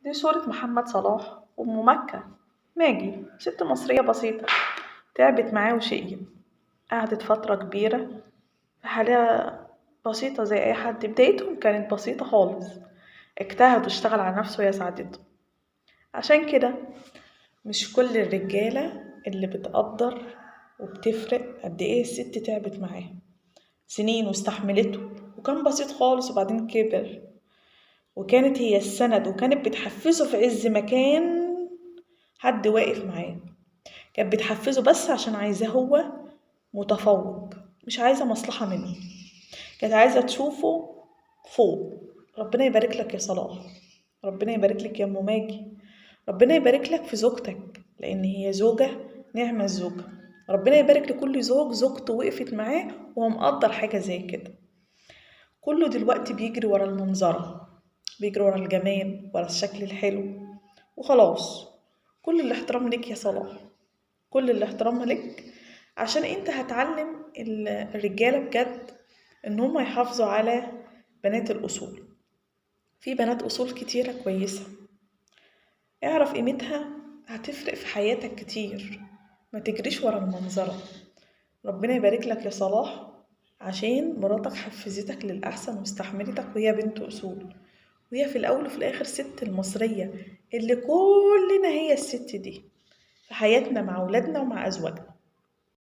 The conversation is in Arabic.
دي صورة محمد صلاح أم مكة ماجي، ست مصرية بسيطة تعبت معاه وشقيت. قعدت فترة كبيرة في حالة بسيطة زي أي حد. بدايتهم كانت بسيطة خالص، اجتهد واشتغل على نفسه وهي ساعدته. عشان كده مش كل الرجالة اللي بتقدر وبتفرق قد ايه الست تعبت معاه سنين واستحملته، وكان بسيط خالص وبعدين كبر، وكانت هي السند، وكانت بتحفزه في عز ما كان حد واقف معاه. كانت بتحفزه بس عشان عايزاه هو متفوق، مش عايزة مصلحة منه، كانت عايزة تشوفه فوق. ربنا يبارك لك يا صلاح، ربنا يبارك لك يا أم ماجي، ربنا يبارك لك في زوجتك لأن هي زوجة نعمة الزوجة. ربنا يبارك لكل زوج زوجته وقفت معاه وهو مقدر حاجة زي كده. كله دلوقتي بيجري ورا المنظرة، بيجري ورا الجمال، ورا الشكل الحلو وخلاص. كل الاحترام لك يا صلاح، كل الاحترام لك، عشان انت هتعلم الرجالة بجد ان هم يحافظوا على بنات الأصول. في بنات أصول كتيرة كويسة، اعرف قيمتها، هتفرق في حياتك كتير. ما تجريش ورا المنظرة. ربنا يبارك لك يا صلاح، عشان مراتك حفزتك للأحسن واستحملتك وهي بنت أصول، وهي في الأول وفي الآخر ست المصرية اللي كلنا هي الست دي في حياتنا مع أولادنا ومع أزواجنا.